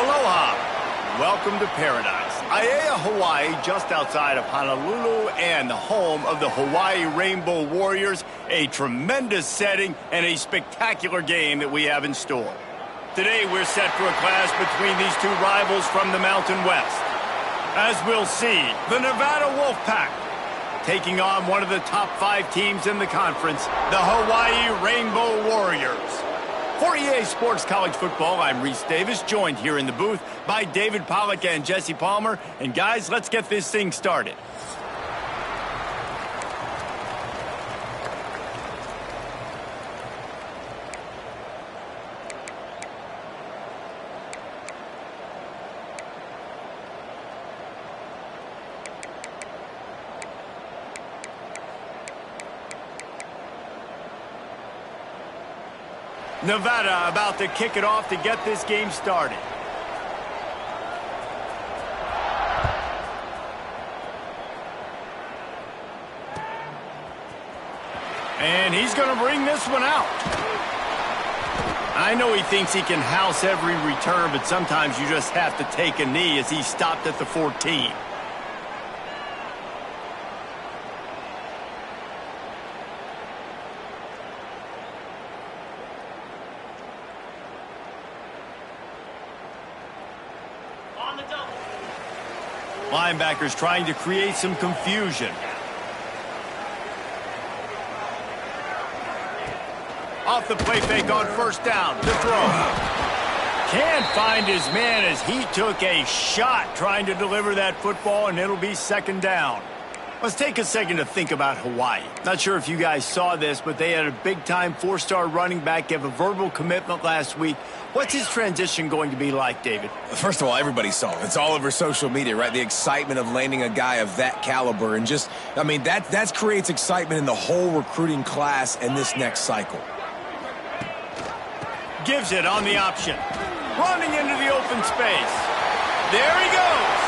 Aloha. Welcome to paradise. Aiea, Hawaii, just outside of Honolulu and the home of the Hawaii Rainbow Warriors. A tremendous setting and a spectacular game that we have in store. Today we're set for a clash between these two rivals from the Mountain West. As we'll see, the Nevada Wolfpack taking on one of the top 5 teams in the conference, the Hawaii Rainbow Warriors. For EA Sports College Football, I'm Reese Davis, joined here in the booth by David Pollack and Jesse Palmer. And guys, let's get this thing started. Nevada about to kick it off to get this game started. And he's going to bring this one out. I know he thinks he can house every return, but sometimes you just have to take a knee as he stopped at the 14. Linebackers trying to create some confusion. Off the play fake on first down to throw. Can't find his man as he took a shot trying to deliver that football, and it'll be second down. Let's take a second to think about Hawaii. Not sure if you guys saw this, but they had a big-time 4-star running back give a verbal commitment last week. What's his transition going to be like, David? First of all, everybody saw it. It's all over social media, right? The excitement of landing a guy of that caliber. And just, I mean, that creates excitement in the whole recruiting class and this next cycle. Gives it on the option. Running into the open space. There he goes.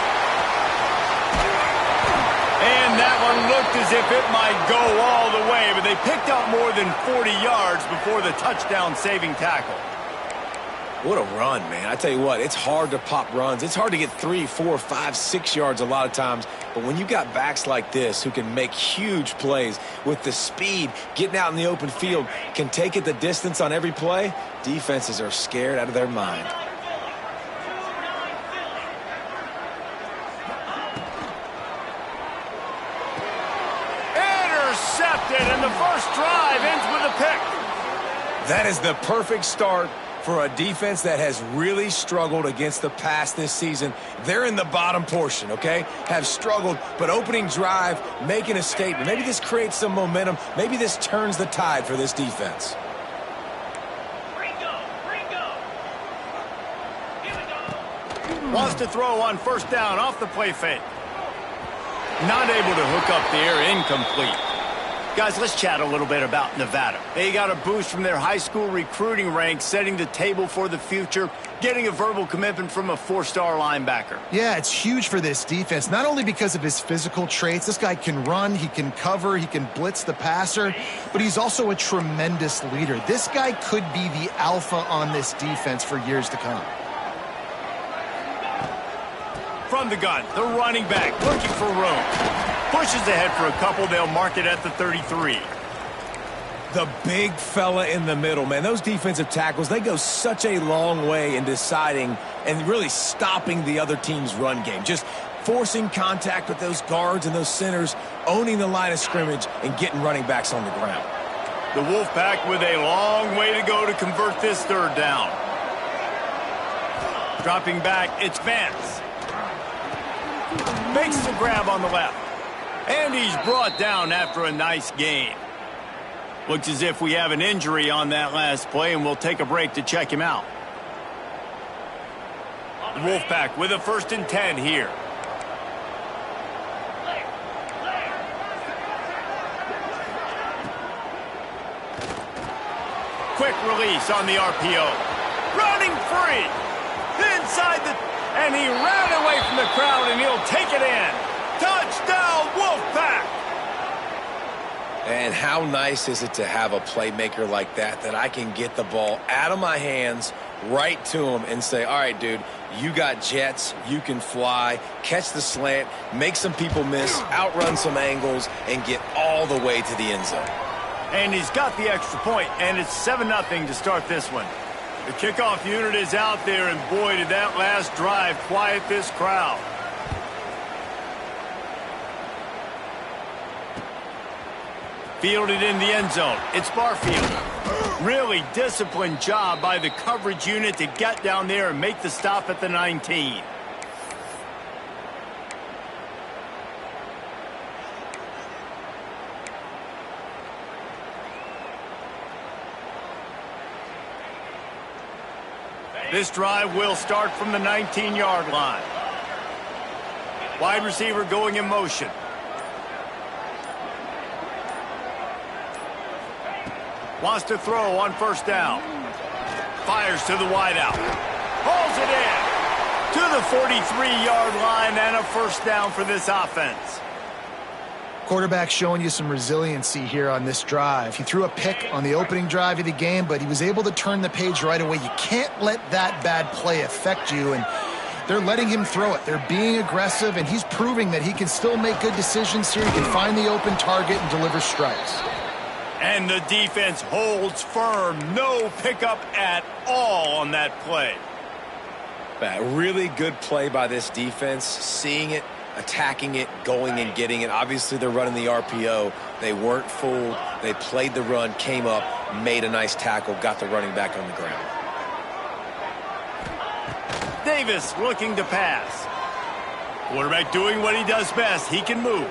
And that one looked as if it might go all the way, but they picked up more than 40 yards before the touchdown-saving tackle. What a run, man. I tell you what, it's hard to pop runs. It's hard to get 3, 4, 5, 6 yards a lot of times. But when you got backs like this who can make huge plays with the speed, getting out in the open field, can take it the distance on every play, defenses are scared out of their mind. Intercepted, and the first drive ends with a pick. That is the perfect start for a defense that has really struggled against the pass this season. They're in the bottom portion, okay? Have struggled, but opening drive, making a statement. Maybe this creates some momentum. Maybe this turns the tide for this defense. Wants to throw on first down off the play fake. Not able to hook up there, incomplete. Guys, let's chat a little bit about Nevada. They got a boost from their high school recruiting ranks, setting the table for the future, getting a verbal commitment from a 4-star linebacker. Yeah, it's huge for this defense, not only because of his physical traits. This guy can run, he can cover, he can blitz the passer, but he's also a tremendous leader. This guy could be the alpha on this defense for years to come. From the gun, the running back looking for room. Pushes ahead for a couple. They'll mark it at the 33. The big fella in the middle, man. Those defensive tackles, they go such a long way in deciding and really stopping the other team's run game. Just forcing contact with those guards and those centers, owning the line of scrimmage, and getting running backs on the ground. The Wolfpack with a long way to go to convert this third down. Dropping back, it's Vance. Makes the grab on the left. And he's brought down after a nice gain. Looks as if we have an injury on that last play, and we'll take a break to check him out. Wolfpack with a 1st and 10 here. Quick release on the RPO. Running free. Inside and he ran away from the crowd, and he'll take it in. Touchdown, Wolfpack! And how nice is it to have a playmaker like that I can get the ball out of my hands, right to him and say, all right, dude, you got jets, you can fly, catch the slant, make some people miss, outrun some angles, and get all the way to the end zone. And he's got the extra point, and it's 7-0 to start this one. The kickoff unit is out there, and boy, did that last drive quiet this crowd. Fielded in the end zone. It's Barfield. Really disciplined job by the coverage unit to get down there and make the stop at the 19. This drive will start from the 19-yard line. Wide receiver going in motion. Wants to throw on first down. Fires to the wideout. Hauls it in to the 43-yard line, and a first down for this offense. Quarterback showing you some resiliency here on this drive. He threw a pick on the opening drive of the game, but he was able to turn the page right away. You can't let that bad play affect you, and they're letting him throw it. They're being aggressive, and he's proving that he can still make good decisions here. He can find the open target and deliver strikes. And the defense holds firm. No pickup at all on that play. A really good play by this defense, seeing it, attacking it, going and getting it. Obviously, they're running the RPO. They weren't fooled. They played the run, came up, made a nice tackle, got the running back on the ground. Davis looking to pass. Quarterback doing what he does best. He can move.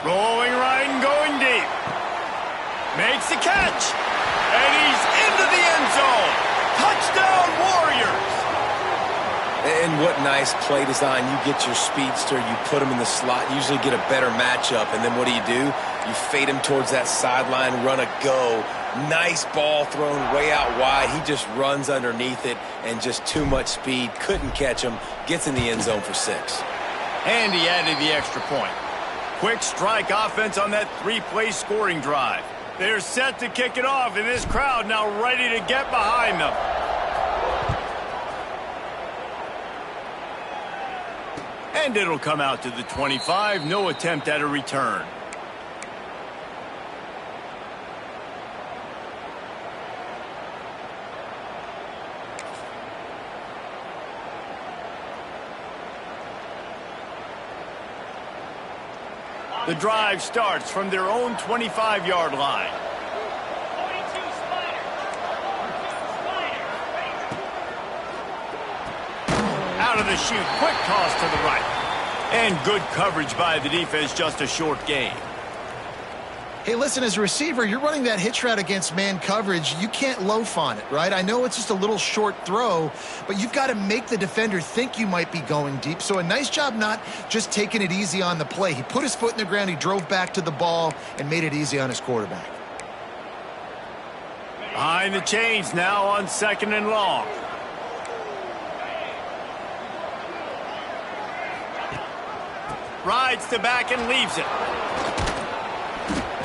Rolling right and going deep. Makes the catch. And he's into the end zone. Touchdown, Warriors. And what nice play design. You get your speedster, you put him in the slot, usually get a better matchup, and then what do? You fade him towards that sideline, run a go. Nice ball thrown way out wide. He just runs underneath it, and just too much speed. Couldn't catch him. Gets in the end zone for 6. And he added the extra point. Quick strike offense on that 3-play scoring drive. They're set to kick it off, and this crowd now ready to get behind them. And it'll come out to the 25. No attempt at a return. The drive starts from their own 25-yard line. Out of the chute, quick toss to the right. And good coverage by the defense, just a short gain. Hey, listen, as a receiver, you're running that hitch route against man coverage. You can't loaf on it, right? I know it's just a little short throw, but you've got to make the defender think you might be going deep. So a nice job not just taking it easy on the play. He put his foot in the ground, he drove back to the ball, and made it easy on his quarterback. Behind the chains now on 2nd and long. Rides to back and leaves it.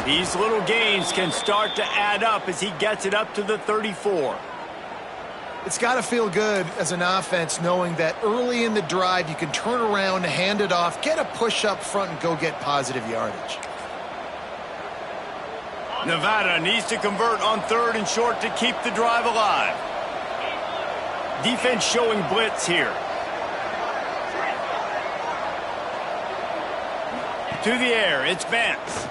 These little gains can start to add up as he gets it up to the 34. It's got to feel good as an offense knowing that early in the drive you can turn around, hand it off, get a push up front, and go get positive yardage. Nevada needs to convert on 3rd and short to keep the drive alive. Defense showing blitz here. To the air, it's Vance.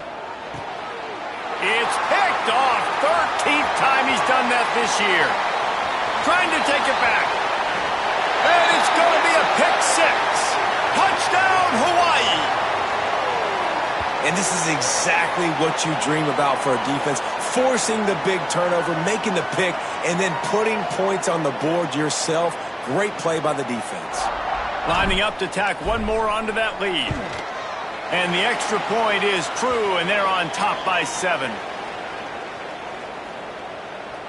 It's picked off. 13th time he's done that this year. Trying to take it back. And it's going to be a pick 6. Touchdown, Hawaii. And this is exactly what you dream about for a defense. Forcing the big turnover, making the pick, and then putting points on the board yourself. Great play by the defense. Lining up to tack one more onto that lead. And the extra point is true, and they're on top by 7.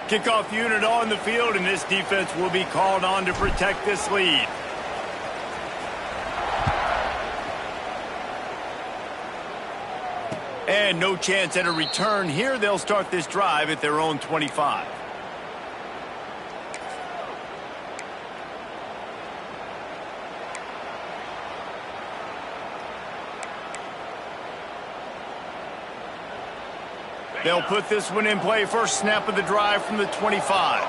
Kickoff unit on the field, and this defense will be called on to protect this lead. And no chance at a return here. They'll start this drive at their own 25. They'll put this one in play first snap of the drive from the 25.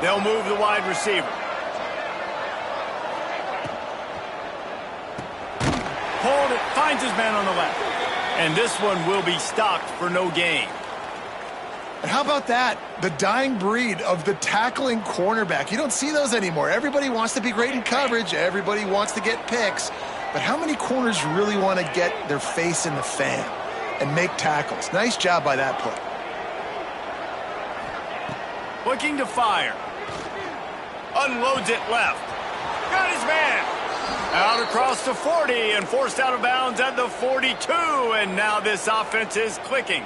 They'll move the wide receiver. Hold it, finds his man on the left. And this one will be stopped for no gain. And how about that? The dying breed of the tackling cornerback. You don't see those anymore. Everybody wants to be great in coverage. Everybody wants to get picks. But how many corners really want to get their face in the fan and make tackles? Nice job by that play. Looking to fire. Unloads it left. Got his man. Out across the 40 and forced out of bounds at the 42. And now this offense is clicking.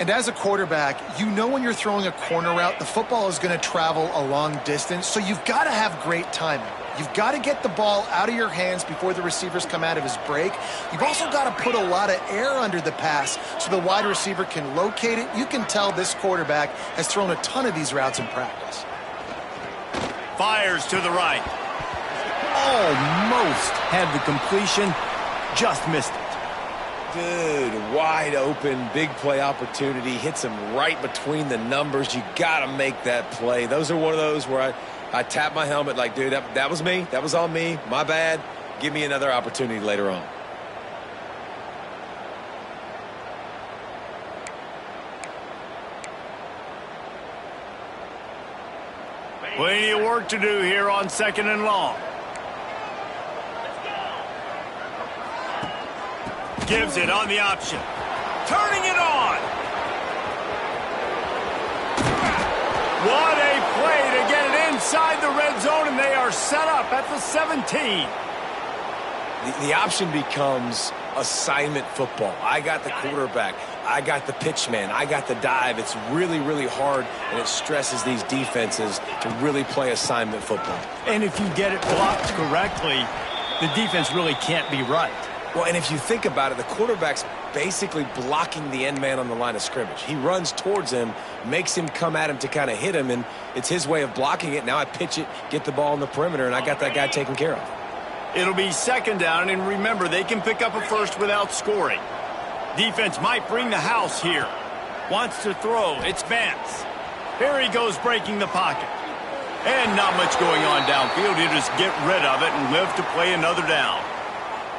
And as a quarterback, you know when you're throwing a corner route, the football is going to travel a long distance, so you've got to have great timing. You've got to get the ball out of your hands before the receivers come out of his break. You've also got to put a lot of air under the pass so the wide receiver can locate it. You can tell this quarterback has thrown a ton of these routes in practice. Fires to the right. Almost had the completion, just missed it. Dude, wide open, big play opportunity. Hits him right between the numbers. You got to make that play. Those are one of those where I tap my helmet like, dude, that was me. That was on me. My bad. Give me another opportunity later on. Plenty of work to do here on 2nd and long. Gives it on the option. Turning it on. What a play to get it inside the red zone, and they are set up at the 17. The option becomes assignment football. I got the quarterback. I got the pitch man. I got the dive. It's really, really hard, and it stresses these defenses to really play assignment football. And if you get it blocked correctly, the defense really can't be right. Well, and if you think about it, the quarterback's basically blocking the end man on the line of scrimmage. He runs towards him, makes him come at him to kind of hit him, and it's his way of blocking it. Now I pitch it, get the ball in the perimeter, and I got that guy taken care of. It'll be 2nd down, and remember, they can pick up a first without scoring. Defense might bring the house here. Wants to throw. It's Vance. Here he goes breaking the pocket. And not much going on downfield. He'll just get rid of it and live to play another down.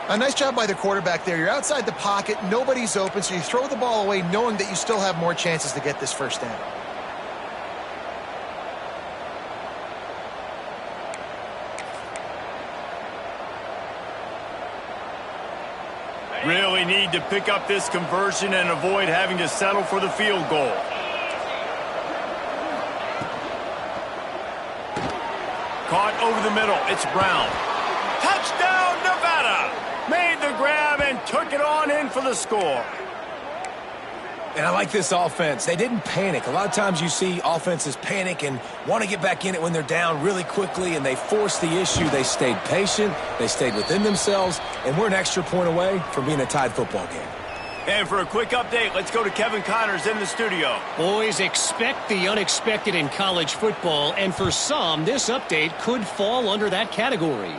A nice job by the quarterback there. You're outside the pocket. Nobody's open, so you throw the ball away knowing that you still have more chances to get this first down. Really need to pick up this conversion and avoid having to settle for the field goal. Caught over the middle. It's Brown. Touchdown, Nevada! Made the grab and took it on in for the score. And I like this offense. They didn't panic. A lot of times you see offenses panic and want to get back in it when they're down really quickly, and they forced the issue. They stayed patient. They stayed within themselves, and we're an extra point away from being a tied football game. And for a quick update, let's go to Kevin Connors in the studio. Boys, expect the unexpected in college football, and for some, this update could fall under that category.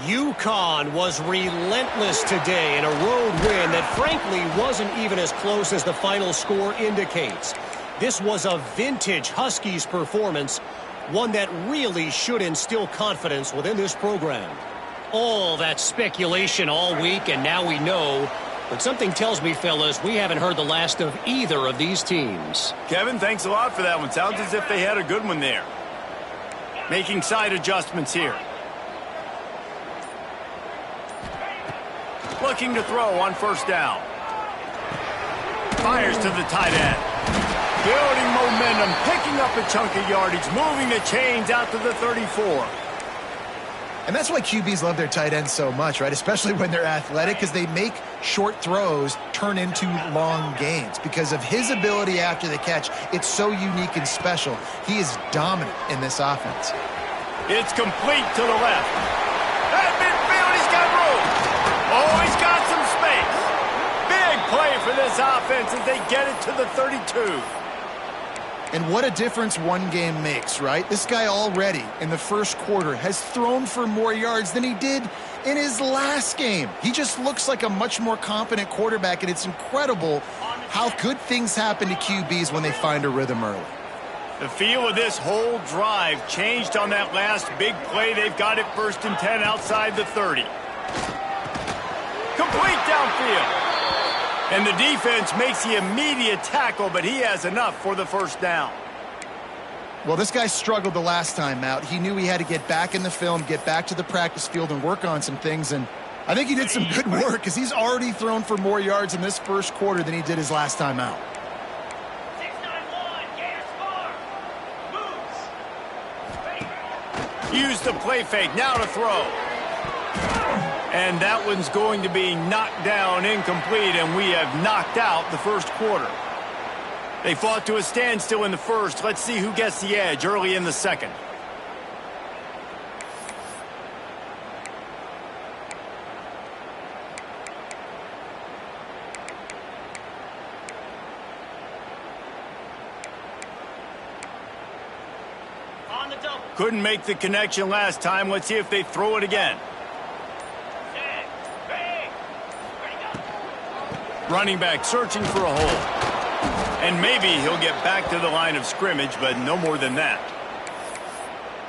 UConn was relentless today in a road win that frankly wasn't even as close as the final score indicates. This was a vintage Huskies performance, one that really should instill confidence within this program. All that speculation all week, and now we know. But something tells me, fellas, we haven't heard the last of either of these teams. Kevin, thanks a lot for that one. Sounds as if they had a good one there. Making side adjustments here. Looking to throw on first down. Fires to the tight end. Building momentum, picking up a chunk of yardage, moving the chains out to the 34. And that's why QBs love their tight ends so much, right? Especially when they're athletic, because they make short throws turn into long gains. Because of his ability after the catch, it's so unique and special. He is dominant in this offense. It's complete to the left. At midfield, he's got room. Oh, he's got some space. Big play for this offense as they get it to the 32. And what a difference one game makes, right? This guy already in the first quarter has thrown for more yards than he did in his last game. He just looks like a much more competent quarterback, and it's incredible how good things happen to QBs when they find a rhythm early. The feel of this whole drive changed on that last big play. They've got it 1st and 10 outside the 30. Complete downfield. And the defense makes the immediate tackle, but he has enough for the first down. Well, this guy struggled the last time out. He knew he had to get back in the film, get back to the practice field, and work on some things. And I think he did some good work because he's already thrown for more yards in this first quarter than he did his last time out. Use the play fake, now to throw. And that one's going to be knocked down, incomplete, and we have knocked out the first quarter. They fought to a standstill in the first. Let's see who gets the edge early in the second. Couldn't make the connection last time. Let's see if they throw it again. Running back searching for a hole. And maybe he'll get back to the line of scrimmage, but no more than that.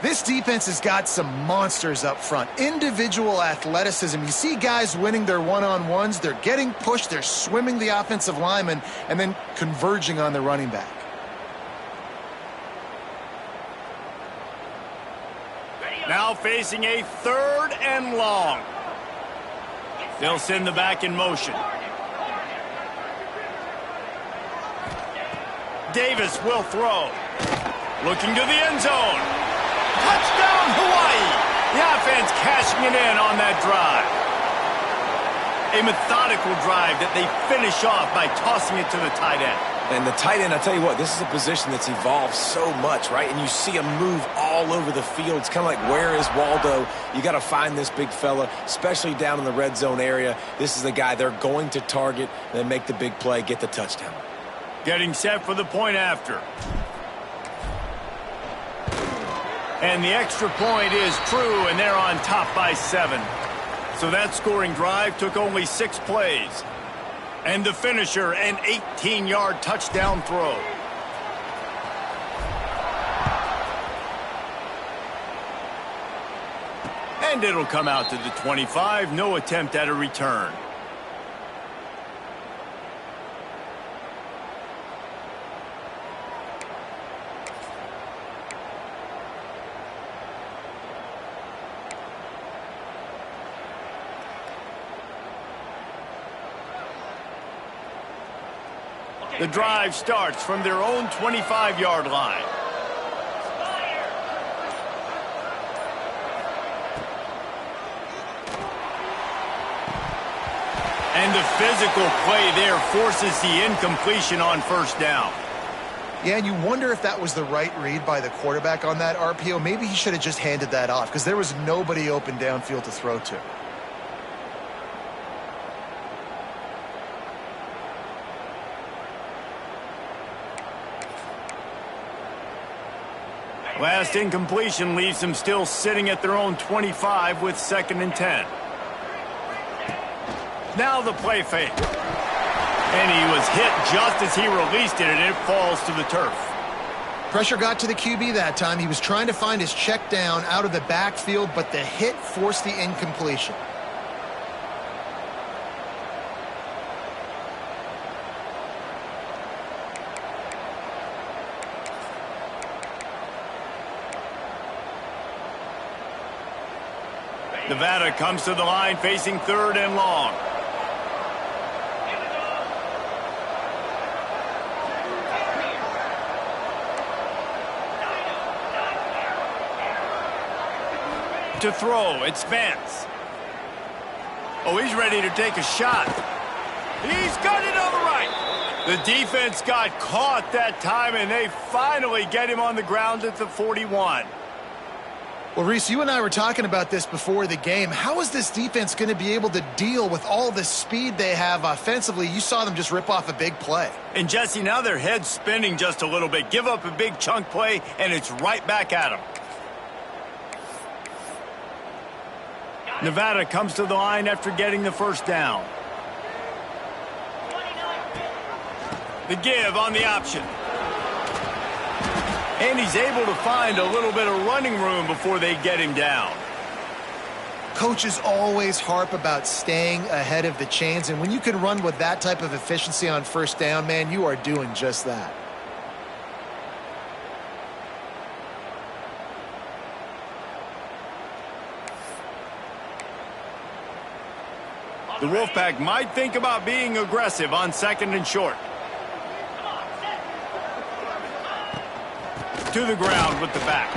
This defense has got some monsters up front. Individual athleticism. You see guys winning their one-on-ones. They're getting pushed. They're swimming the offensive lineman and then converging on the running back. Now facing a 3rd and long. They'll send the back in motion. Davis will throw. Looking to the end zone. Touchdown, Hawaii. The offense cashing it in on that drive. A methodical drive that they finish off by tossing it to the tight end. And the tight end, I tell you what, this is a position that's evolved so much, right? And you see him move all over the field. It's kind of like, where is Waldo? You got to find this big fella, especially down in the red zone area. This is the guy they're going to target, then make the big play, get the touchdown. Getting set for the point after. And the extra point is true, and they're on top by 7. So that scoring drive took only 6 plays. And the finisher, an 18-yard touchdown throw. And it'll come out to the 25. No attempt at a return. The drive starts from their own 25-yard line. And the physical play there forces the incompletion on first down. Yeah, and you wonder if that was the right read by the quarterback on that RPO. Maybe he should have just handed that off because there was nobody open downfield to throw to. Last incompletion leaves them still sitting at their own 25 with 2nd and 10. Now the play fake. And he was hit just as he released it, and it falls to the turf. Pressure got to the QB that time. He was trying to find his check down out of the backfield, but the hit forced the incompletion. Nevada comes to the line facing 3rd and long. To throw, it's Vance. Oh, he's ready to take a shot. He's got it on the right. The defense got caught that time, and they finally get him on the ground at the 41. Well, Reese, you and I were talking about this before the game. How is this defense going to be able to deal with all the speed they have offensively? You saw them just rip off a big play. And, Jesse, now their head's spinning just a little bit. Give up a big chunk play, and it's right back at them. Nevada comes to the line after getting the first down. The give on the option. And he's able to find a little bit of running room before they get him down. Coaches always harp about staying ahead of the chains, and when you can run with that type of efficiency on first down, man, you are doing just that. The Wolfpack might think about being aggressive on 2nd and short. To the ground with the back.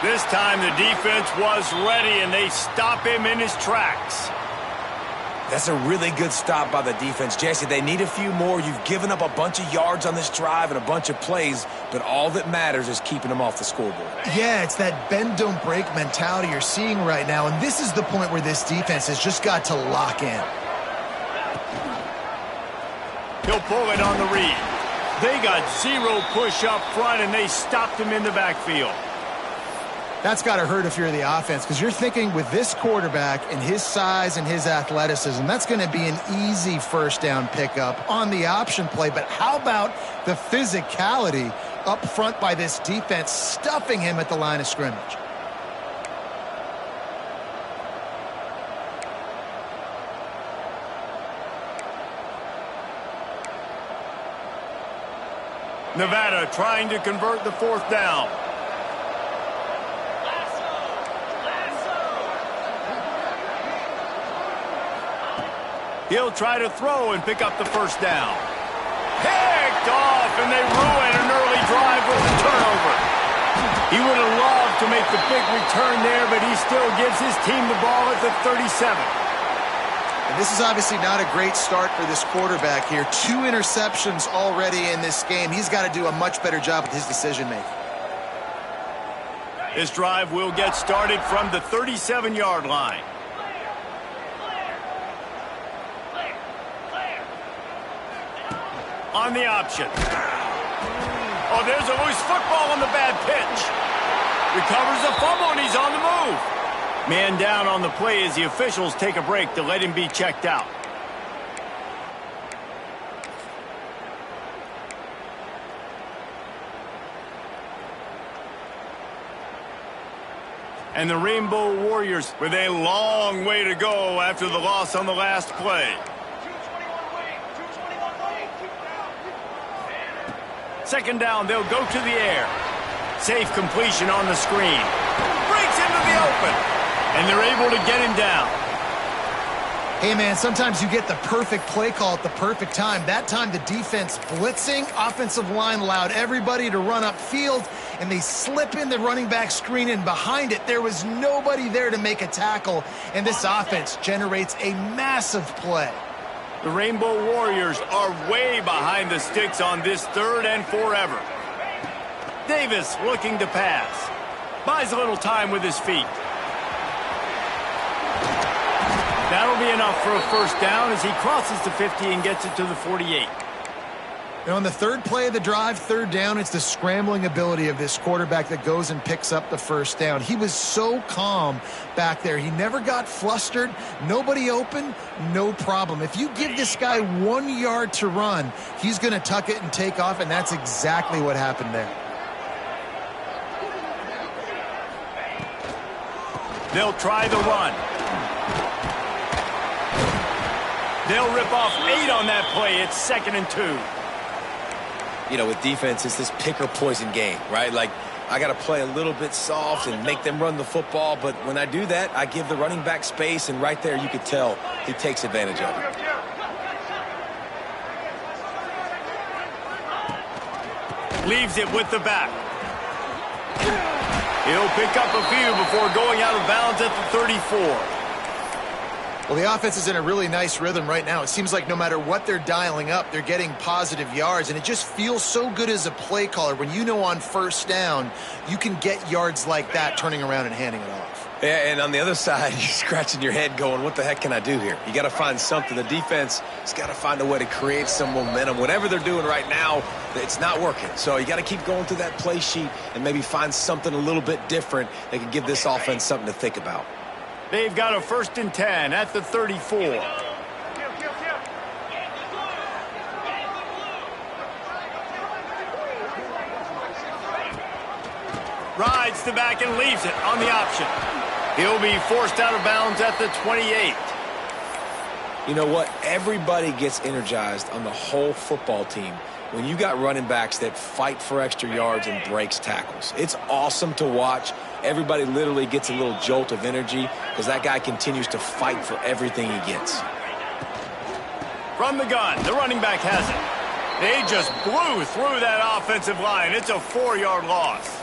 This time the defense was ready, and they stop him in his tracks. That's a really good stop by the defense. Jesse, they need a few more. You've given up a bunch of yards on this drive and a bunch of plays, but all that matters is keeping them off the scoreboard. Yeah, it's that bend, don't break mentality you're seeing right now, and this is the point where this defense has just got to lock in. He'll pull it on the read. They got zero push up front, and they stopped him in the backfield. That's got to hurt if you're the offense, because you're thinking with this quarterback and his size and his athleticism, that's going to be an easy first down pickup on the option play. But how about the physicality up front by this defense, stuffing him at the line of scrimmage? Nevada trying to convert the 4th down. He'll try to throw and pick up the first down. Picked off, and they ruin an early drive with the turnover. He would have loved to make the big return there, but he still gives his team the ball at the 37. And this is obviously not a great start for this quarterback here. 2 interceptions already in this game. He's got to do a much better job with his decision-making. This drive will get started from the 37-yard line. On the option. Oh, there's a loose football on the bad pitch. Recovers the fumble, and he's on the move. Man down on the play as the officials take a break to let him be checked out. And the Rainbow Warriors with a long way to go after the loss on the last play. Second down, they'll go to the air. Safe completion on the screen. Breaks into the open. And they're able to get him down. Hey, man, sometimes you get the perfect play call at the perfect time. That time the defense blitzing, offensive line allowed everybody to run upfield, and they slip in the running back screen, and behind it there was nobody there to make a tackle, and this offense generates a massive play. The Rainbow Warriors are way behind the sticks on this 3rd and forever. Davis looking to pass. Buys a little time with his feet. That'll be enough for a first down as he crosses the 50 and gets it to the 48. And on the 3rd play of the drive, 3rd down, it's the scrambling ability of this quarterback that goes and picks up the first down. He was so calm back there. He never got flustered. Nobody open, no problem. If you give this guy 1 yard to run, he's going to tuck it and take off, and that's exactly what happened there. They'll try the run. They'll rip off 8 on that play. It's 2nd and 2. You know, with defense, it's this pick or poison game, right? Like, I got to play a little bit soft and make them run the football, but when I do that, I give the running back space, and right there you could tell he takes advantage of it. Leaves it with the back. He'll pick up a few before going out of bounds at the 34. Well, the offense is in a really nice rhythm right now. It seems like no matter what they're dialing up, they're getting positive yards, and it just feels so good as a play caller when you know on first down you can get yards like that turning around and handing it off. Yeah, and on the other side, you're scratching your head going, what the heck can I do here? You got to find something. The defense has got to find a way to create some momentum. Whatever they're doing right now, it's not working. So you got to keep going through that play sheet and maybe find something a little bit different that can give this offense something to think about. They've got a 1st and 10 at the 34. Rides the back and leaves it on the option. He'll be forced out of bounds at the 28. You know what? Everybody gets energized on the whole football team when you got running backs that fight for extra yards and breaks tackles. It's awesome to watch. Everybody literally gets a little jolt of energy because that guy continues to fight for everything he gets. From the gun, the running back has it. They just blew through that offensive line. It's a 4-yard loss.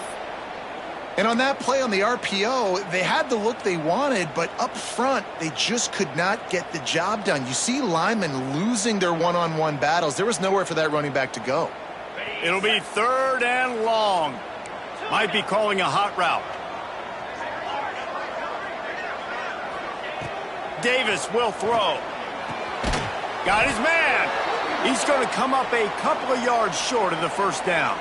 And on that play on the RPO, they had the look they wanted, but up front, they just could not get the job done. You see linemen losing their one-on-one battles. There was nowhere for that running back to go. It'll be 3rd and long. Might be calling a hot route. Davis will throw. Got his man. He's going to come up a couple of yards short of the 1st down.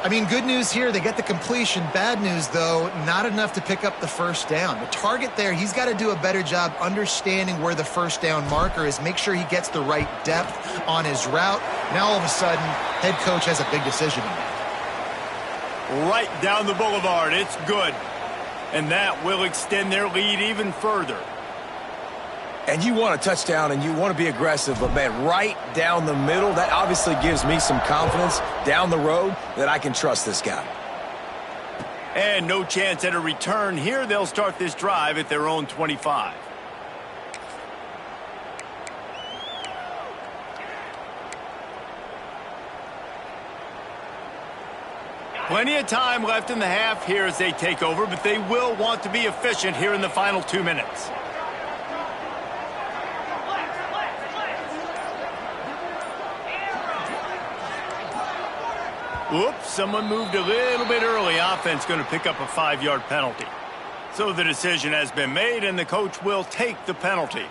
I mean, good news here, they get the completion. Bad news, though, not enough to pick up the 1st down. The target there, he's got to do a better job understanding where the 1st down marker is, make sure he gets the right depth on his route. Now, all of a sudden, head coach has a big decision to make. Right down the boulevard, it's good. And that will extend their lead even further. And you want a touchdown and you want to be aggressive, but, man, right down the middle, that obviously gives me some confidence down the road that I can trust this guy. And no chance at a return here. They'll start this drive at their own 25. Plenty of time left in the half here as they take over, but they will want to be efficient here in the final 2 minutes. Whoops, someone moved a little bit early. Offense going to pick up a 5-yard penalty. So the decision has been made, and the coach will take the penalty.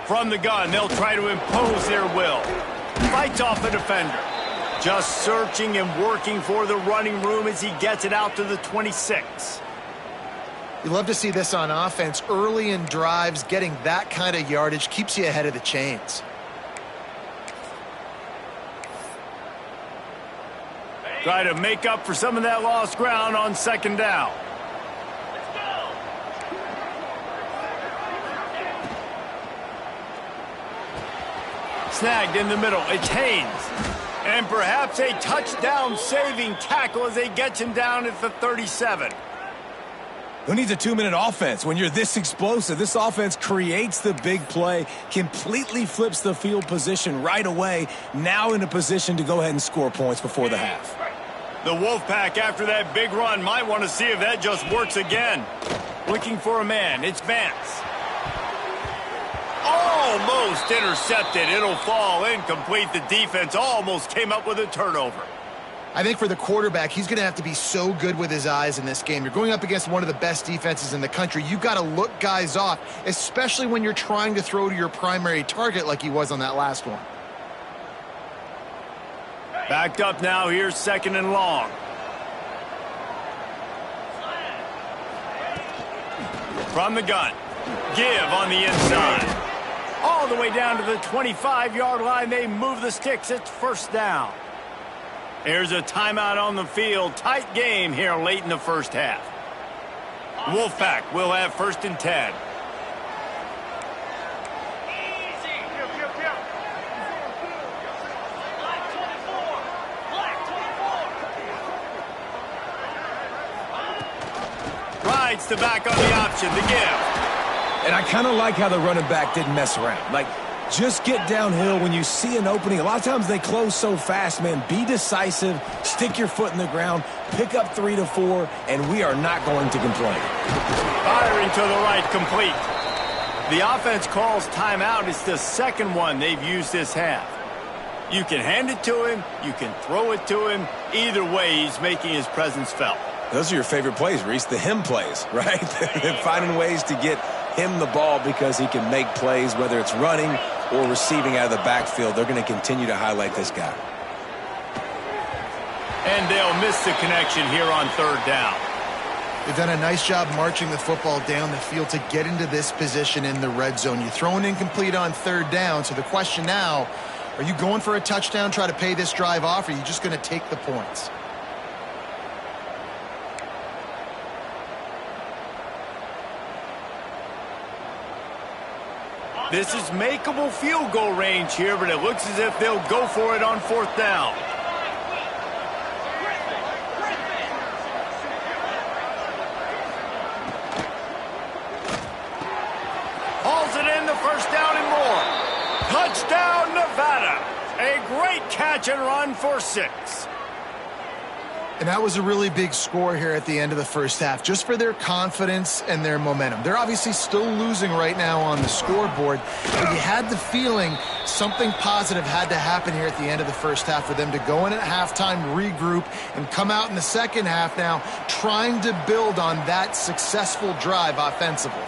From the gun, they'll try to impose their will. Fights off a defender. Just searching and working for the running room as he gets it out to the 26. You love to see this on offense. Early in drives, getting that kind of yardage keeps you ahead of the chains. Try to make up for some of that lost ground on 2nd down. Snagged in the middle. It's Haynes. And perhaps a touchdown-saving tackle as they get him down at the 37. Who needs a 2-minute offense when you're this explosive? This offense creates the big play, completely flips the field position right away, now in a position to go ahead and score points before the half. The Wolfpack, after that big run, might want to see if that just works again. Looking for a man. It's Vance. Almost intercepted. It'll fall incomplete. The defense almost came up with a turnover. I think for the quarterback, he's going to have to be so good with his eyes in this game. You're going up against one of the best defenses in the country. You've got to look guys off, especially when you're trying to throw to your primary target like he was on that last one. Backed up now. Here's 2nd and long. From the gun. Give on the inside. All the way down to the 25-yard line. They move the sticks. It's 1st down. There's a timeout on the field. Tight game here late in the 1st half. Wolfpack will have 1st and 10. Rides the back on the option, the give. And I kind of like how the running back didn't mess around. Like, just get downhill when you see an opening. A lot of times they close so fast, man. Be decisive, stick your foot in the ground, pick up 3 to 4, and we are not going to complain. Firing to the right, complete. The offense calls timeout. It's the 2nd one they've used this half. You can hand it to him, you can throw it to him. Either way, he's making his presence felt. Those are your favorite plays, Reese, the him plays, right? Finding ways to get him the ball because he can make plays, whether it's running or receiving out of the backfield, they're going to continue to highlight this guy. And they'll miss the connection here on third down. They've done a nice job marching the football down the field to get into this position in the red zone. You throw an incomplete on third down, so the question now, are you going for a touchdown, try to pay this drive off, or are you just going to take the points? This is makeable field goal range here, but it looks as if they'll go for it on fourth down. Hauls it in, the first down and more. Touchdown, Nevada. A great catch and run for 6. And that was a really big score here at the end of the first half, just for their confidence and their momentum. They're obviously still losing right now on the scoreboard, but you had the feeling something positive had to happen here at the end of the first half for them to go in at halftime, regroup, and come out in the second half now trying to build on that successful drive offensively.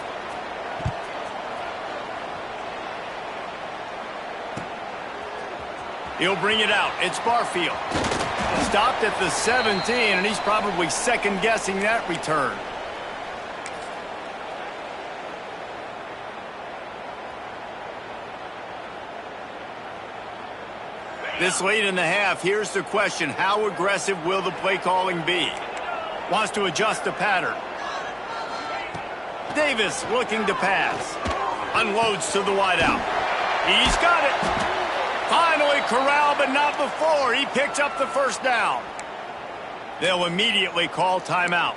He'll bring it out. It's Barfield. Stopped at the 17, and he's probably second-guessing that return. This late in the half, here's the question. How aggressive will the play calling be? Wants to adjust the pattern. Davis looking to pass. Unloads to the wideout. He's got it. Finally corralled, but not before. He picks up the first down. They'll immediately call timeout.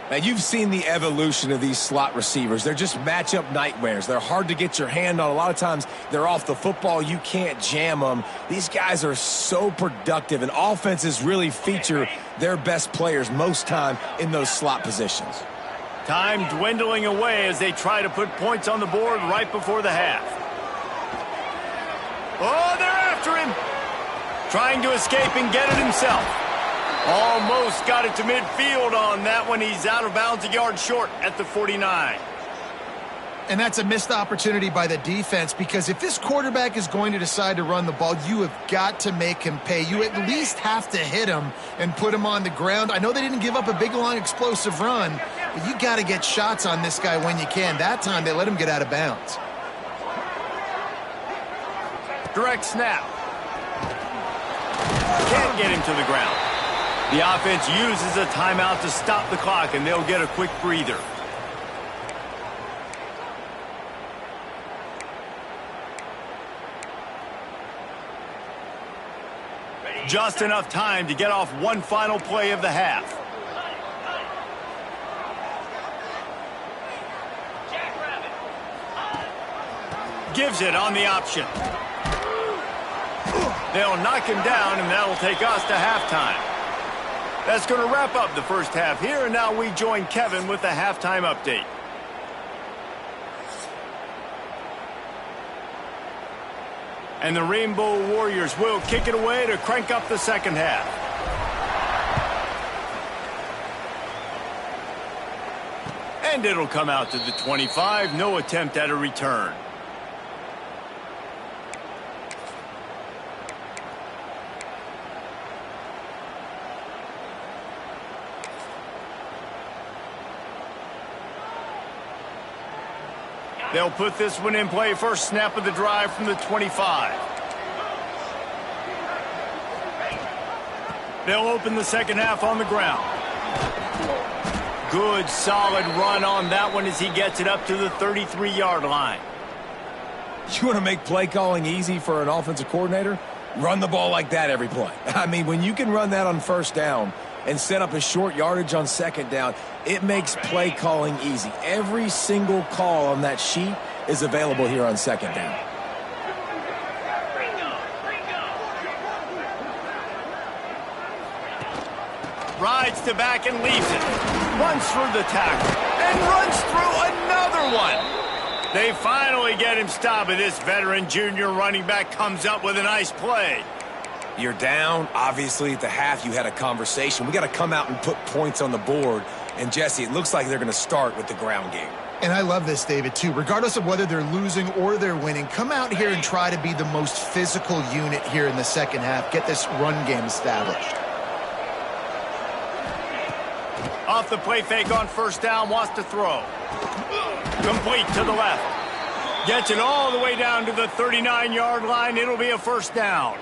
Now, you've seen the evolution of these slot receivers. They're just matchup nightmares. They're hard to get your hand on. A lot of times, they're off the football. You can't jam them. These guys are so productive, and offenses really feature their best players most time in those slot positions. Time dwindling away as they try to put points on the board right before the half. Oh, they're after him. Trying to escape and get it himself. Almost got it to midfield on that one. He's out of bounds a yard short at the 49. And that's a missed opportunity by the defense, because if this quarterback is going to decide to run the ball, you have got to make him pay. You at least have to hit him and put him on the ground. I know they didn't give up a big, long, explosive run, but you got to get shots on this guy when you can. That time they let him get out of bounds. Direct snap. Can't get him to the ground. The offense uses a timeout to stop the clock, and they'll get a quick breather. Just enough time to get off one final play of the half. Gives it on the option. They'll knock him down, and that'll take us to halftime. That's going to wrap up the first half here, and now we join Kevin with the halftime update. And the Rainbow Warriors will kick it away to crank up the second half. And it'll come out to the 25. No attempt at a return. They'll put this one in play. First snap of the drive from the 25. They'll open the second half on the ground. Good, solid run on that one as he gets it up to the 33-yard line. You want to make play calling easy for an offensive coordinator? Run the ball like that every play. I mean, when you can run that on first down and set up a short yardage on second down, it makes play calling easy. Every single call on that sheet is available here on second down. Rides to back and leaves it. Runs through the tackle and runs through another one. They finally get him stopped, and this veteran junior running back comes up with a nice play. You're down. Obviously, at the half, you had a conversation. We got to come out and put points on the board. And, Jesse, it looks like they're going to start with the ground game. And I love this, David, too. Regardless of whether they're losing or they're winning, come out here and try to be the most physical unit here in the second half. Get this run game established. Off the play fake on first down, wants to throw. Complete to the left. Gets it all the way down to the 39-yard line. It'll be a first down.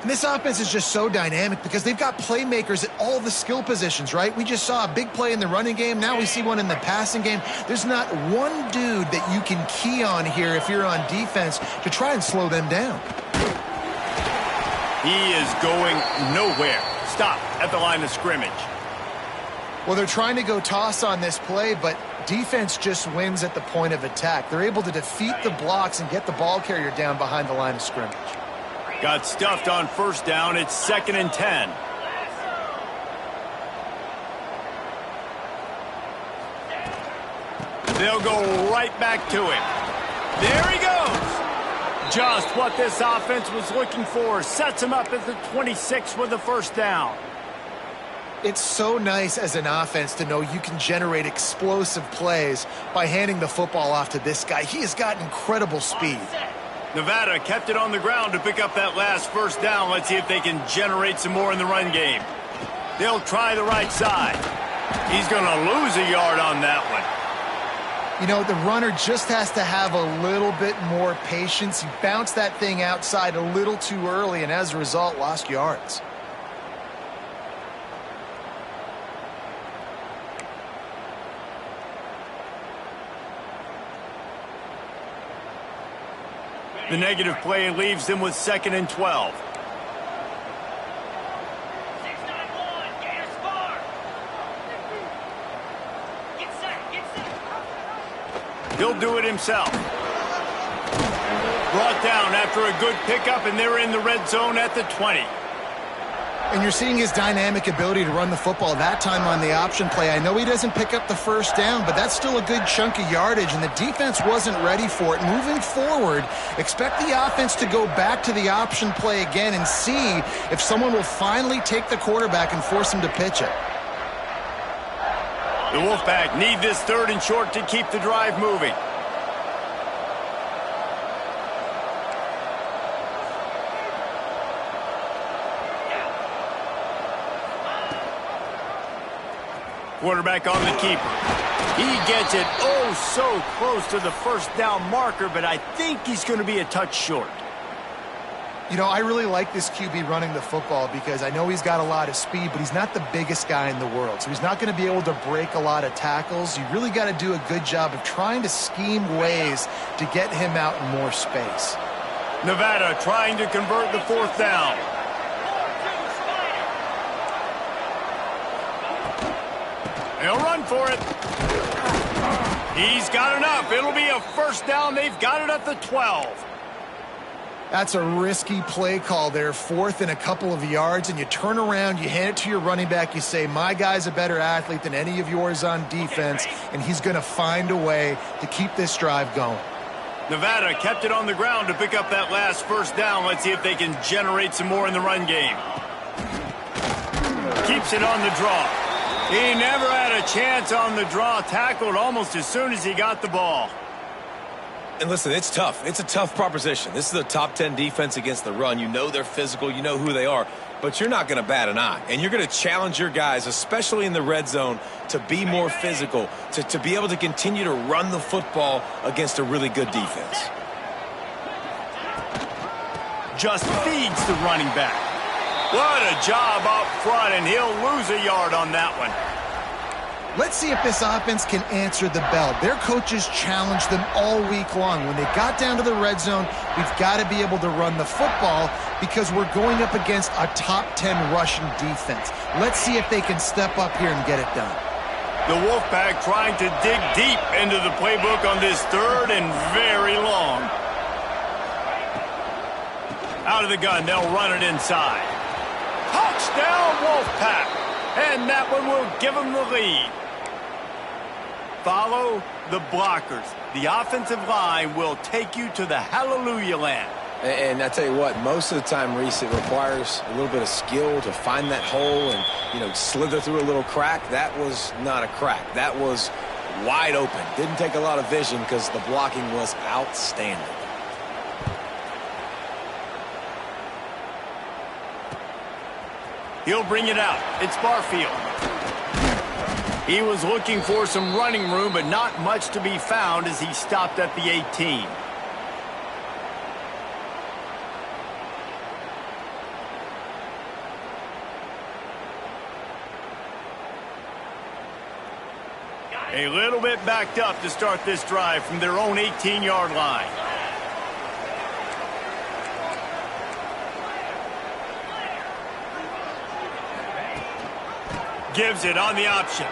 And this offense is just so dynamic because they've got playmakers at all the skill positions, right? We just saw a big play in the running game. Now we see one in the passing game. There's not one dude that you can key on here if you're on defense to try and slow them down. He is going nowhere. Stop at the line of scrimmage. Well, they're trying to go toss on this play, but defense just wins at the point of attack. They're able to defeat the blocks and get the ball carrier down behind the line of scrimmage. Got stuffed on first down. It's 2nd and 10. They'll go right back to him. There he goes. Just what this offense was looking for. Sets him up at the 26 with a first down. It's so nice as an offense to know you can generate explosive plays by handing the football off to this guy. He has got incredible speed. Nevada kept it on the ground to pick up that last first down. Let's see if they can generate some more in the run game. They'll try the right side. He's going to lose a yard on that one. You know, the runner just has to have a little bit more patience. He bounced that thing outside a little too early and as a result lost yards. The negative play leaves them with 2nd and 12. He'll do it himself. Brought down after a good pickup, and they're in the red zone at the 20. And you're seeing his dynamic ability to run the football that time on the option play. I know he doesn't pick up the first down, but that's still a good chunk of yardage, and the defense wasn't ready for it. Moving forward, expect the offense to go back to the option play again and see if someone will finally take the quarterback and force him to pitch it. The Wolfpack need this 3rd and short to keep the drive moving. Quarterback on the keeper. He gets it oh so close to the first down marker, but I think he's going to be a touch short. You know, I really like this QB running the football because I know he's got a lot of speed, but he's not the biggest guy in the world. So he's not going to be able to break a lot of tackles. You really got to do a good job of trying to scheme ways to get him out in more space. Nevada trying to convert the 4th down. They'll run for it. He's got enough. It'll be a first down. They've got it at the 12. That's a risky play call there, 4th and a couple of yards, and you turn around, you hand it to your running back, you say, my guy's a better athlete than any of yours on defense, and he's going to find a way to keep this drive going. Nevada kept it on the ground to pick up that last first down. Let's see if they can generate some more in the run game. Keeps it on the draw. He never had a chance on the draw. Tackled almost as soon as he got the ball. And listen, it's tough. It's a tough proposition. This is a top 10 defense against the run. You know they're physical. You know who they are. But you're not going to bat an eye. And you're going to challenge your guys, especially in the red zone, to be more physical, to be able to continue to run the football against a really good defense. Just feeds the running back. What a job up front, and he'll lose a yard on that one. Let's see if this offense can answer the bell. Their coaches challenged them all week long. When they got down to the red zone, we've got to be able to run the football because we're going up against a top 10 rushing defense. Let's see if they can step up here and get it done. The Wolfpack trying to dig deep into the playbook on this 3rd and very long. Out of the gun, they'll run it inside. Touchdown, Wolfpack! And that one will give them the lead. Follow the blockers. The offensive line will take you to the hallelujah land. And I tell you what, most of the time, Reese, it requires a little bit of skill to find that hole and, slither through a little crack. That was not a crack. That was wide open. Didn't take a lot of vision because the blocking was outstanding. He'll bring it out. It's Barfield. He was looking for some running room, but not much to be found as he stopped at the 18. A little bit backed up to start this drive from their own 18-yard line. Gives it on the option.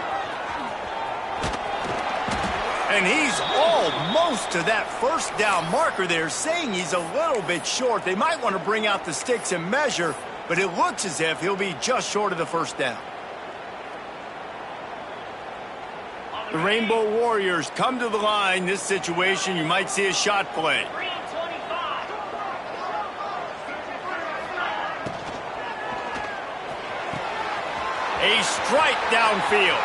And he's almost to that first down marker there, saying he's a little bit short. They might want to bring out the sticks and measure, but it looks as if he'll be just short of the first down. The Rainbow Warriors come to the line. This situation, you might see a shot play. A strike downfield.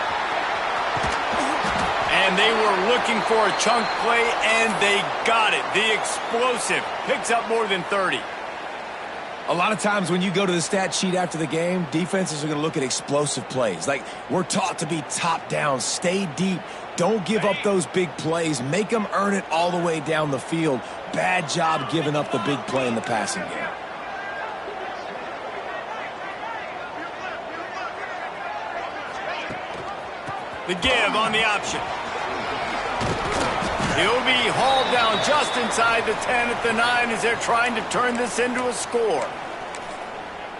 And they were looking for a chunk play, and they got it. The explosive picks up more than 30. A lot of times when you go to the stat sheet after the game, defenses are going to look at explosive plays. Like, we're taught to be top down, stay deep, don't give up those big plays, make them earn it all the way down the field. Bad job giving up the big play in the passing game. The give on the option. He'll be hauled down just inside the 10 at the 9 as they're trying to turn this into a score.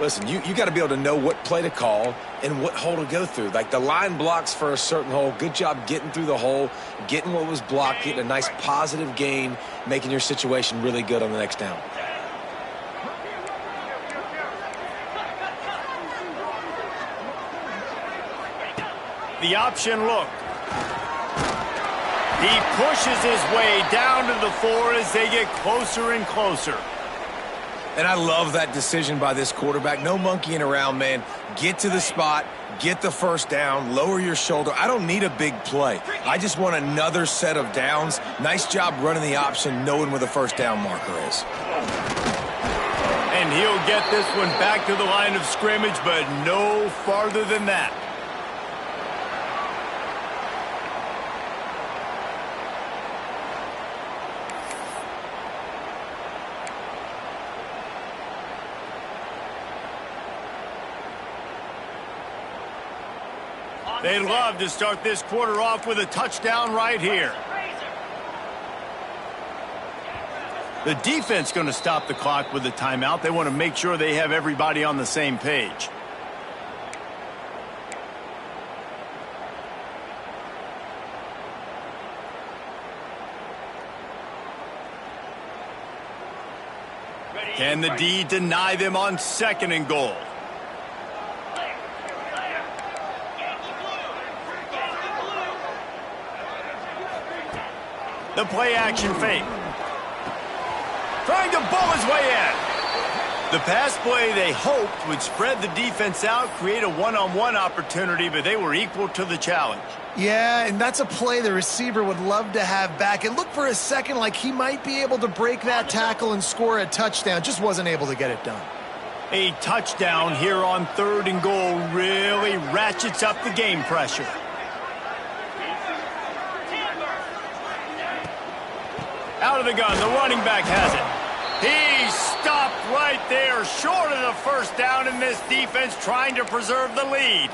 Listen, you got to be able to know what play to call and what hole to go through. Like, the line blocks for a certain hole. Good job getting through the hole, getting what was blocked, getting a nice positive gain, making your situation really good on the next down. The option look. He pushes his way down to the 4 as they get closer and closer. And I love that decision by this quarterback. No monkeying around, man. Get to the spot, get the first down, lower your shoulder. I don't need a big play. I just want another set of downs. Nice job running the option, knowing where the first down marker is. And he'll get this one back to the line of scrimmage, but no farther than that. They'd love to start this quarter off with a touchdown right here. The defense going to stop the clock with a timeout. They want to make sure they have everybody on the same page. Can the D deny them on 2nd and goal? The play action fake. Trying to bowl his way in. The pass play they hoped would spread the defense out, create a one-on-one opportunity, but they were equal to the challenge. Yeah, and that's a play the receiver would love to have back. It looked for a second like he might be able to break that tackle and score a touchdown. Just wasn't able to get it done. A touchdown here on 3rd and goal really ratchets up the game pressure. Out of the gun, the running back has it. He stopped right there, short of the first down, in this defense trying to preserve the lead.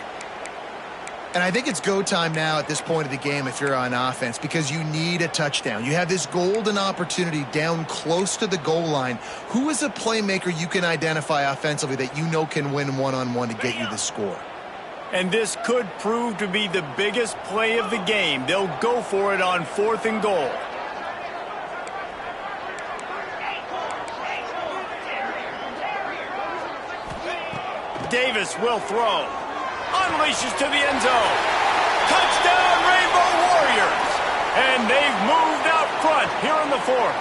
And I think it's go time now at this point of the game if you're on offense, because you need a touchdown. You have this golden opportunity down close to the goal line. Who is a playmaker you can identify offensively that you know can win one-on-one to get you the score? And this could prove to be the biggest play of the game. They'll go for it on 4th and goal. Davis will throw. Unleashes to the end zone. Touchdown, Rainbow Warriors! And they've moved out front here in the 4th.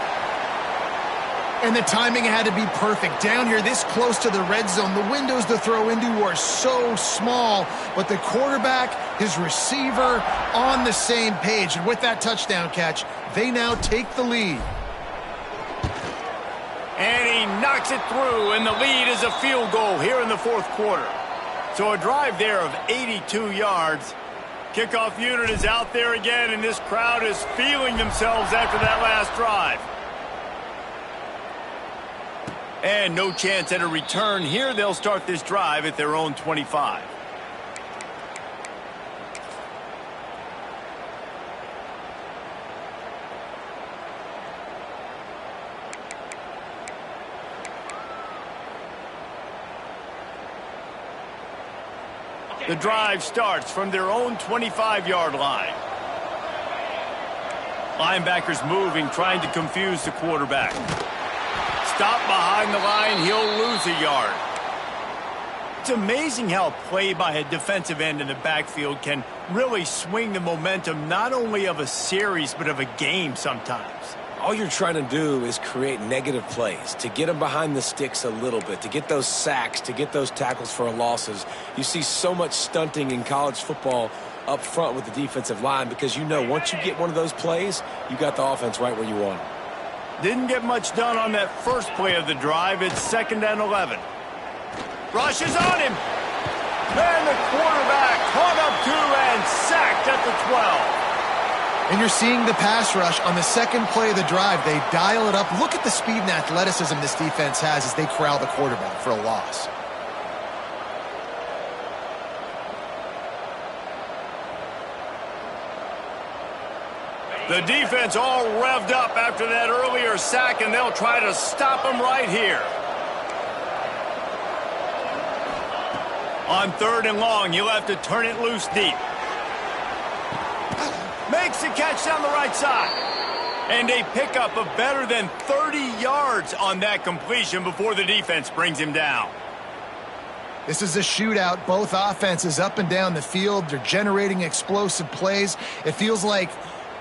And the timing had to be perfect. Down here, this close to the red zone, the windows to throw into are so small. But the quarterback, his receiver, on the same page. And with that touchdown catch, they now take the lead. And he knocks it through, and the lead is a field goal here in the fourth quarter. So a drive there of 82 yards. Kickoff unit is out there again, and this crowd is feeling themselves after that last drive. And no chance at a return here. They'll start this drive at their own 25. The drive starts from their own 25-yard line. Linebackers moving, trying to confuse the quarterback. Stop behind the line, he'll lose a yard. It's amazing how a play by a defensive end in the backfield can really swing the momentum not only of a series but of a game sometimes. All you're trying to do is create negative plays, to get them behind the sticks a little bit, to get those sacks, to get those tackles for losses. You see so much stunting in college football up front with the defensive line because you know once you get one of those plays, you got the offense right where you want it. Didn't get much done on that first play of the drive. It's 2nd and 11. Rush is on him. And the quarterback caught up to and sacked at the 12. And you're seeing the pass rush on the second play of the drive. They dial it up. Look at the speed and athleticism this defense has as they corral the quarterback for a loss. The defense all revved up after that earlier sack, and they'll try to stop him right here. On 3rd and long, he'll have to turn it loose deep. Makes the catch down the right side. And a pickup of better than 30 yards on that completion before the defense brings him down. This is a shootout. Both offenses up and down the field. They're generating explosive plays. It feels like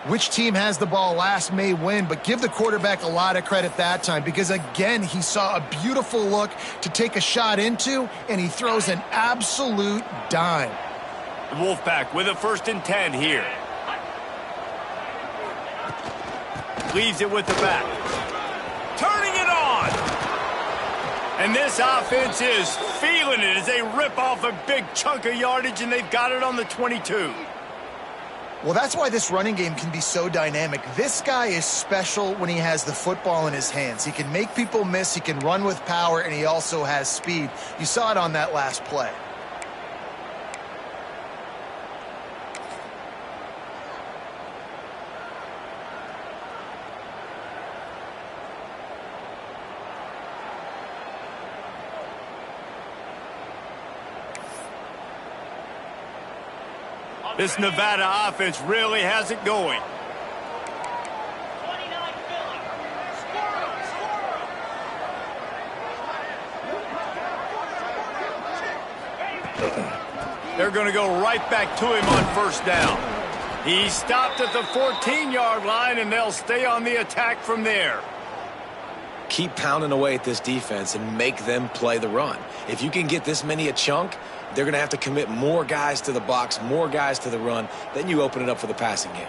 which team has the ball last may win, but give the quarterback a lot of credit that time because, again, he saw a beautiful look to take a shot into, and he throws an absolute dime. The Wolfpack with a 1st and 10 here. Leaves it with the back. Turning it on. And this offense is feeling it as they rip off a big chunk of yardage, and they've got it on the 22. Well, that's why this running game can be so dynamic. This guy is special when he has the football in his hands. He can make people miss, he can run with power, and he also has speed. You saw it on that last play. This Nevada offense really has it going. They're going to go right back to him on 1st down. He stopped at the 14-yard line, and they'll stay on the attack from there. Keep pounding away at this defense and make them play the run. If you can get this many a chunk, they're going to have to commit more guys to the box, more guys to the run. Then you open it up for the passing game.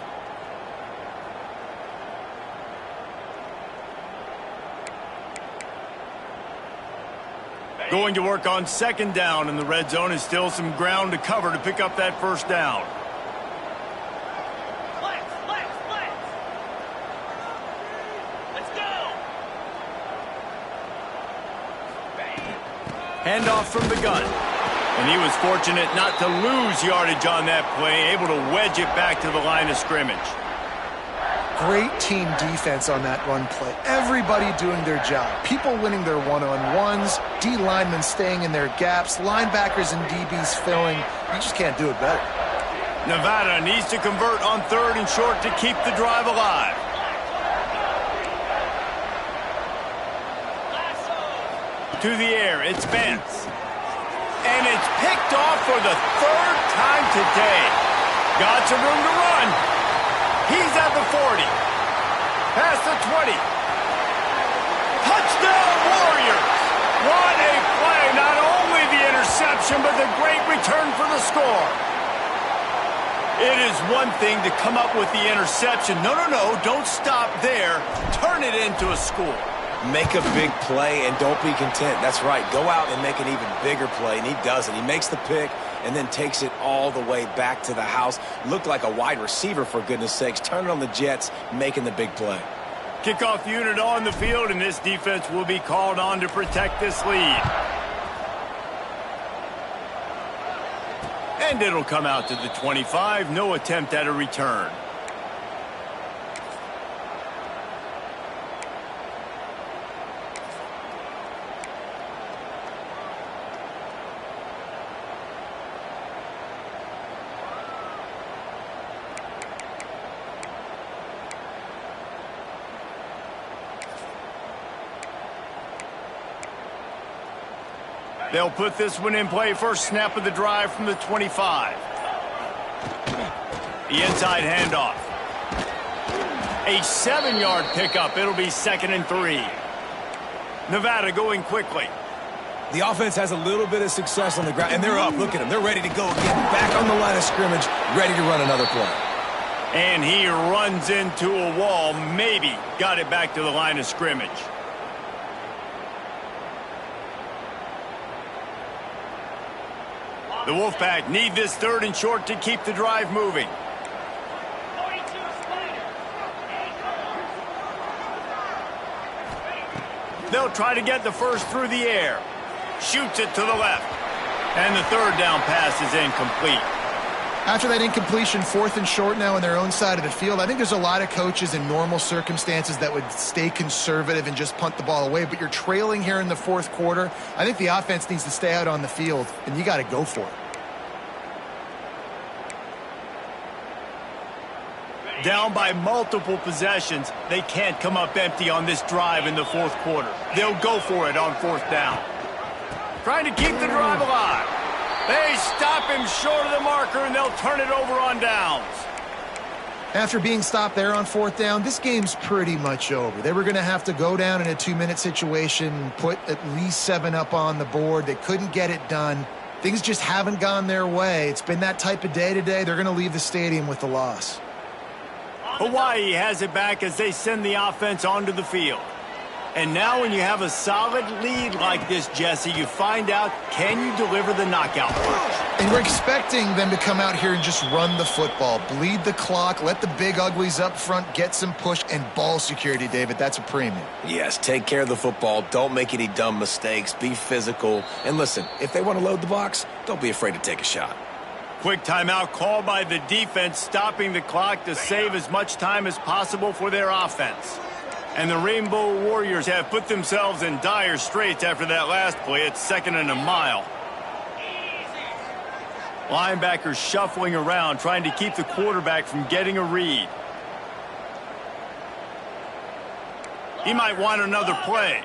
Going to work on 2nd down in the red zone is still some ground to cover to pick up that 1st down. Let's go. Handoff from the gun. And he was fortunate not to lose yardage on that play, able to wedge it back to the line of scrimmage. Great team defense on that run play. Everybody doing their job. People winning their one-on-ones, D linemen staying in their gaps, linebackers and DBs filling. You just can't do it better. Nevada needs to convert on 3rd and short to keep the drive alive. To the air, it's Vance. And it's picked off for the 3rd time today. Got some room to run. He's at the 40. Past the 20. Touchdown, Warriors! What a play! Not only the interception, but the great return for the score. It is one thing to come up with the interception. No, don't stop there. Turn it into a score. Make a big play and don't be content. That's right. Go out and make an even bigger play, and he does it. He makes the pick and then takes it all the way back to the house. Looked like a wide receiver, for goodness sakes. Turn it on the Jets, making the big play. Kickoff unit on the field, and this defense will be called on to protect this lead. And it'll come out to the 25. No attempt at a return. They'll put this one in play. First snap of the drive from the 25. The inside handoff. A 7-yard pickup. It'll be 2nd and 3. Nevada going quickly. The offense has a little bit of success on the ground, and they're up. Look at them. They're ready to go again. Back on the line of scrimmage, ready to run another play. And he runs into a wall. Maybe got it back to the line of scrimmage. The Wolfpack need this 3rd and short to keep the drive moving. They'll try to get the first through the air. Shoots it to the left. And the 3rd down pass is incomplete. After that incompletion, 4th and short now on their own side of the field, I think there's a lot of coaches in normal circumstances that would stay conservative and just punt the ball away. But you're trailing here in the 4th quarter. I think the offense needs to stay out on the field, and you got to go for it. Down by multiple possessions, they can't come up empty on this drive in the 4th quarter. They'll go for it on 4th down. Trying to keep the drive alive. They stop him short of the marker, and they'll turn it over on downs. After being stopped there on 4th down, this game's pretty much over. They were going to have to go down in a 2-minute situation, put at least 7 up on the board. They couldn't get it done. Things just haven't gone their way. It's been that type of day today. They're going to leave the stadium with the loss. Hawaii has it back as they send the offense onto the field. And now when you have a solid lead like this, Jesse, you find out, can you deliver the knockout punch? And we're expecting them to come out here and just run the football, bleed the clock, let the big uglies up front get some push, and ball security, David. That's a premium. Yes, take care of the football. Don't make any dumb mistakes. Be physical. And listen, if they want to load the box, don't be afraid to take a shot. Quick timeout called by the defense, stopping the clock to save as much time as possible for their offense. And the Rainbow Warriors have put themselves in dire straits after that last play. It's 2nd and a mile. Linebackers shuffling around, trying to keep the quarterback from getting a read. He might want another play.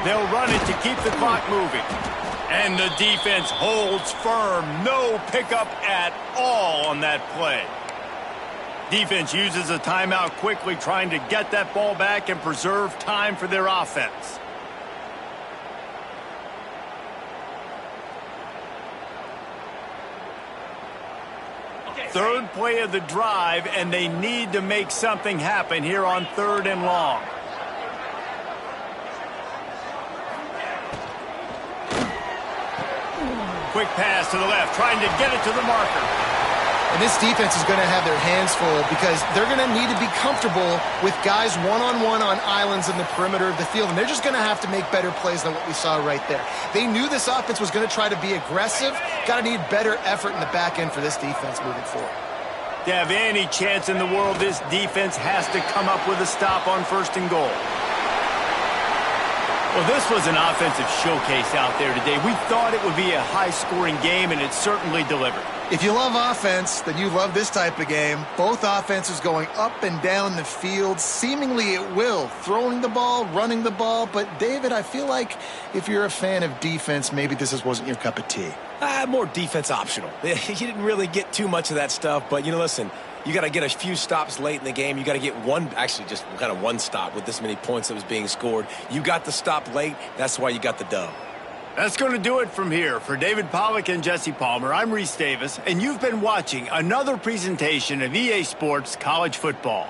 They'll run it to keep the clock moving. And the defense holds firm. No pickup at all on that play. Defense uses a timeout quickly, trying to get that ball back and preserve time for their offense. Third play of the drive, and they need to make something happen here on 3rd and long. Quick pass to the left, trying to get it to the marker. And this defense is going to have their hands full because they're going to need to be comfortable with guys one-on-one on islands in the perimeter of the field. And they're just going to have to make better plays than what we saw right there. They knew this offense was going to try to be aggressive. Got to need better effort in the back end for this defense moving forward. To have any chance in the world, this defense has to come up with a stop on 1st and goal. Well, this was an offensive showcase out there today. We thought it would be a high-scoring game, and it certainly delivered. If you love offense, then you love this type of game. Both offenses going up and down the field, seemingly at will, throwing the ball, running the ball. But, David, I feel like if you're a fan of defense, maybe this wasn't your cup of tea. More defense optional. You didn't really get too much of that stuff, but, listen, You got to get a few stops late in the game. You got to get one, actually just kind of one stop with this many points that was being scored. You got the stop late. That's why you got the dub. That's going to do it from here. For David Pollack and Jesse Palmer, I'm Reese Davis, and you've been watching another presentation of EA Sports College Football.